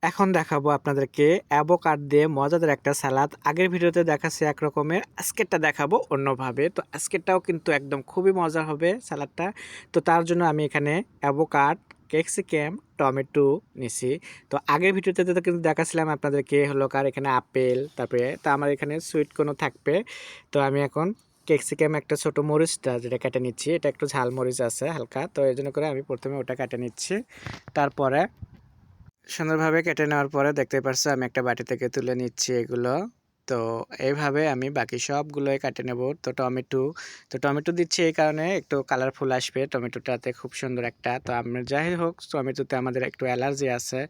এখন দেখাবো আপনাদেরকে অ্যাভোকাড দিয়ে মজাদার একটা সালাদ। আগের ভিডিওতে দেখাচ্ছি এক রকমের, আজকেরটা দেখাবো অন্যভাবে। তো আজকেরটাও কিন্তু একদম খুবই মজা হবে সালাদটা। তো তার জন্য আমি এখানে অ্যাভোকাড, ক্যাপসিকাম, টমেটো নিছি। তো আগের ভিডিওতে তো কিন্তু দেখাচ্ছিলাম আপনাদেরকে হলো কার এখানে আপেল, তারপরে তো আমার এখানে সুইট কোনো থাকবে। তো আমি এখন ক্যাপসিকাম একটা ছোট মরিচটা যেটা কেটে নিচ্ছি, এটা একটু ঝাল মরিচ আছে হালকা, তো এই জন্য করে আমি প্রথমে ওটা কেটে নিচ্ছি। তারপরে সুন্দরভাবে কেটে নেওয়ার পরে দেখতে পারছো আমি একটা বাটি থেকে তুলে নিচ্ছি এগুলো। তো এইভাবে আমি বাকি সবগুলোই কাটে নেব। তো টমেটো দিচ্ছি এই কারণে একটু কালারফুল আসবে টমেটোটাতে, খুব সুন্দর একটা। তো আমি যাই হোক, টমেটোতে আমাদের একটু অ্যালার্জি আছে,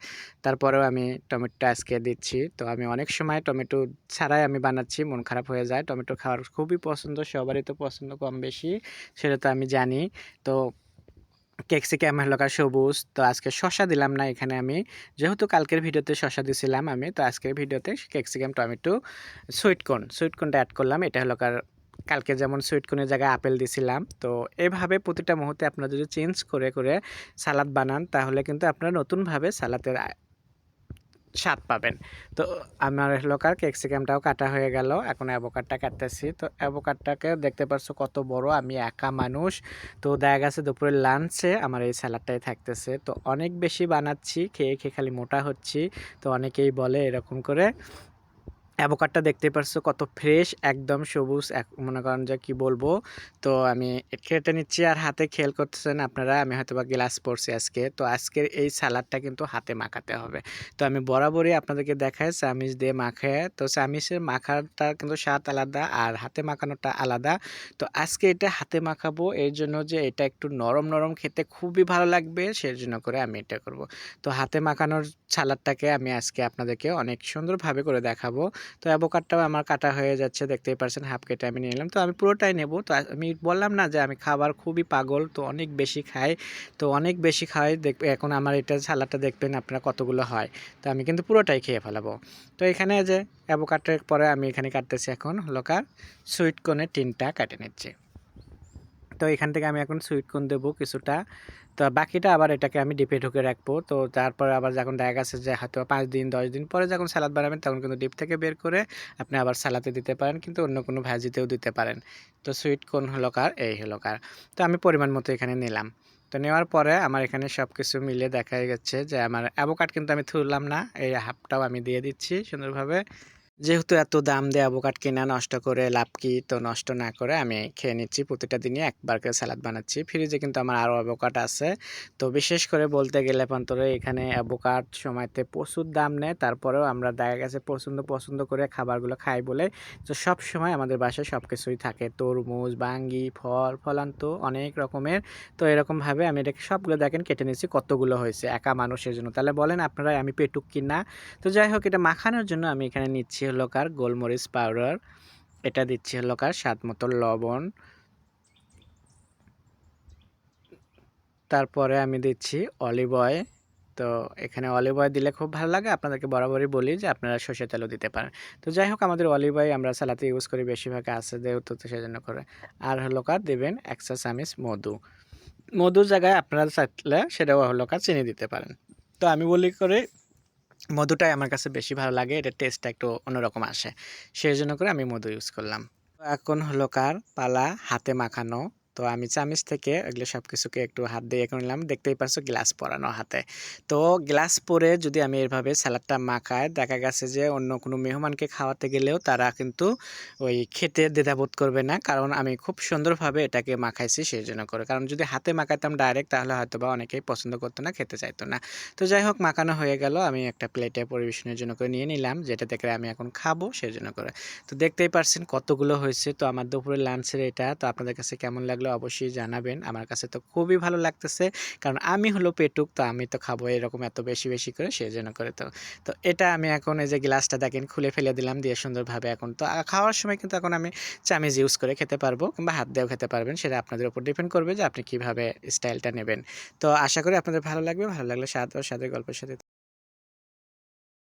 তারপরেও আমি টমেটোটা আজকে দিচ্ছি। তো আমি অনেক সময় টমেটো ছাড়াই আমি বানাচ্ছি, মন খারাপ হয়ে যায়। টমেটো খাওয়ার খুবই পছন্দ, সবারই তো পছন্দ কম বেশি, সেটা তো আমি জানি। তো ক্যাপসিকাম হলো সবুজ, তো আজকে শসা দিলাম না এখানে আমি, যেহেতু কালকের ভিডিওতে শসা দিছিলাম আমি, তো আজকের ভিডিওতে ক্যাপসিকাম, টমেটো, সুইট কর্নটা অ্যাড করলাম। এটা হলো কালকে যেমন সুইট কর্নের জায়গায় আপেল দিছিলাম। তো এভাবে প্রতিটা মুহূর্তে আপনারা যদি চেঞ্জ করে করে সালাদ বানান, তাহলে কিন্তু আপনারা নতুনভাবে সালাদের স্বাদ পাবেন। তো আমার হলো ক্যাপসিকামটাও কাটা হয়ে গেল, এখন অ্যাভোকাডটা কাটতেছি। তো অ্যাভোকাডটাকে দেখতে পারছো কত বড়, আমি একা মানুষ, তো দেখা গেছে দুপুরের লাঞ্চে আমার এই স্যালাডটাই থাকতেছে। তো অনেক বেশি বানাচ্ছি, খেয়ে খেয়ে খালি মোটা হচ্ছি। তো অনেকেই বলে এরকম করে। অ্যাভোকাডটা দেখতে পারছো কত ফ্রেশ, একদম সবুজ, এক মনে করেন যে কি বলবো। তো আমি কেটে নিচ্ছি, আর হাতে খেয়াল করতেছেন আপনারা, আমি হয়তো বা গ্লাস পরছি আজকে। তো আজকের এই সালাদটা কিন্তু হাতে মাখাতে হবে। তো আমি বরাবরই আপনাদেরকে দেখাই চামিচ দিয়ে মাখায়, তো চামিচের মাখাটা কিন্তু স্বাদ আলাদা আর হাতে মাখানোটা আলাদা। তো আজকে এটা হাতে মাখাবো এর জন্য যে এটা একটু নরম নরম খেতে খুবই ভালো লাগবে, সেই জন্য করে আমি এটা করব। তো হাতে মাখানোর সালাদটাকে আমি আজকে আপনাদেরকে অনেক সুন্দরভাবে করে দেখাবো। তো অ্যাভোকাডটাও আমার কাটা হয়ে যাচ্ছে, দেখতেই পারছেন হাফ কেটে আমি নিয়ে নিলাম। তো আমি পুরোটাই নেব। তো আমি বললাম না যে আমি খাবার খুবই পাগল, তো অনেক বেশি খাই। তো অনেক বেশি খাই, দেখবে এখন আমার এটা সালাডটা দেখবেন আপনারা কতগুলো হয়। তো আমি কিন্তু পুরোটাই খেয়ে ফেলাবো। তো এখানে যে অ্যাভোকাডের পরে আমি এখানে কাটতেছি এখন হলকার সুইট কর্নের টিনটা কেটে নিচ্ছি। তো এখান থেকে আমি এখন সুইট কর্ন দেবো কিছুটা, তো বাকিটা আবার এটাকে আমি ডিপে ঢুকে রাখবো। তো তারপর আবার যখন দেখা গেছে যে হয়তো 5 দিন 10 দিন পরে যখন সালাদ বানাবেন, তখন কিন্তু ডিপ থেকে বের করে আপনি আবার সালাতে দিতে পারেন, কিন্তু অন্য কোনো ভাজিতেও দিতে পারেন। তো সুইট কর্ন হলো এই হলো তো আমি পরিমাণ মতো এখানে নিলাম। তো নেওয়ার পরে আমার এখানে সব কিছু মিলে দেখা যাচ্ছে যে আমার অ্যাভোকাড কিন্তু আমি তুললাম না, এই হাফটাও আমি দিয়ে দিচ্ছি সুন্দরভাবে। যেহেতু এত দাম দিয়ে অ্যাভোকাড কেনা, নষ্ট করে লাভ কি, তো নষ্ট না করে আমি খেয়ে নিচ্ছি। প্রতিটা দিনই একবার করে সালাদ বানাচ্ছি। ফ্রিজে কিন্তু আমার আরও অ্যাভোকাড আছে। তো বিশেষ করে বলতে গেলে পান্তরে এখানে অ্যাভোকাড সময়তে প্রচুর দাম নেয়, তারপরেও আমরা দেখা গেছে পছন্দ পছন্দ করে খাবারগুলো খাই বলে, তো সব সময় আমাদের বাসায় সব কিছুই থাকে, তরমুজ, বাঙ্গি, ফলান্ত অনেক রকমের। তো এরকমভাবে আমি এটাকে সবগুলো দেখেন কেটে নিচ্ছি, কতগুলো হয়েছে একা মানুষের জন্য, তাহলে বলেন আপনারা আমি পেটুক কিনা। তো যাই হোক, এটা মাখানোর জন্য আমি এখানে নিচ্ছি হলো গোলমরিচ পাউডার, এটা দিচ্ছি হলো স্বাদ মতো লবণ, তারপরে আমি দিচ্ছি অলিভ অয়েল। তো এখানে অলিভ অয়েল দিলে খুব ভালো লাগে, আপনাদেরকে বরাবরই বলি যে আপনারা সরষের তেলও দিতে পারেন। তো যাই হোক, আমাদের অলিভ অয়েল আমরা সালাতে ইউজ করি বেশিরভাগ আছে যেহেতু, তো সেজন্য করে। আর হলো দেবেন 1 চা চামচ মধু। মধুর জায়গায় আপনারা চাইলে সেটাও হলো চিনি দিতে পারেন। তো আমি বলি করে মধুটাই আমার কাছে বেশি ভালো লাগে, এটার টেস্টটা একটু অন্যরকম আসে, সেই জন্য করে আমি মধু ইউজ করলাম। তো এখন হলো পালা হাতে মাখানো। তো আমি চামিচ থেকে এগুলো সব কিছুকে একটু হাত দিয়ে করে নিলাম, দেখতেই পাচ্ছ গ্লাস পরানো হাতে। তো গ্লাস পরে যদি আমি এভাবে স্যালাডটা মাখাই, দেখা গেছে যে অন্য কোনো মেহমানকে খাওয়াতে গেলেও তারা কিন্তু ওই খেতে দ্বিধাবোধ করবে না, কারণ আমি খুব সুন্দরভাবে এটাকে মাখাইছি সেই জন্য করে। কারণ যদি হাতে মাখাতাম ডাইরেক্ট, তাহলে হয়তো বা অনেকেই পছন্দ করতো না, খেতে চাইতো না। তো যাই হোক, মাখানো হয়ে গেল, আমি একটা প্লেটে পরিবেশনের জন্য করে নিয়ে নিলাম, যেটা থেকে আমি এখন খাবো সেই জন্য করে। তো দেখতেই পারছেন কতগুলো হয়েছে। তো আমার দুপুরের লাঞ্চের এটা, তো আপনাদের কাছে কেমন লাগলো অবশ্যই জানাবেন। আমার কাছে তো খুবই ভালো লাগতেছে, কারণ আমি হলো পেটুক, তো আমি তো খাবো এরকম এত বেশি বেশি করে সেই জন্য করে। তো তো এটা আমি এখন এই যে গ্লাসটা দেখেন খুলে ফেলে দিলাম দিয়ে সুন্দরভাবে। এখন তো খাওয়ার সময় কিন্তু এখন আমি চামিচ ইউজ করে খেতে পারবো, কিংবা হাত দিয়েও খেতে পারবেন, সেটা আপনাদের উপর ডিপেন্ড করবে যে আপনি কিভাবে স্টাইলটা নেবেন। তো আশা করি আপনাদের ভালো লাগবে, ভালো লাগলে স্বাদ ও স্বাদের গল্পের সাথে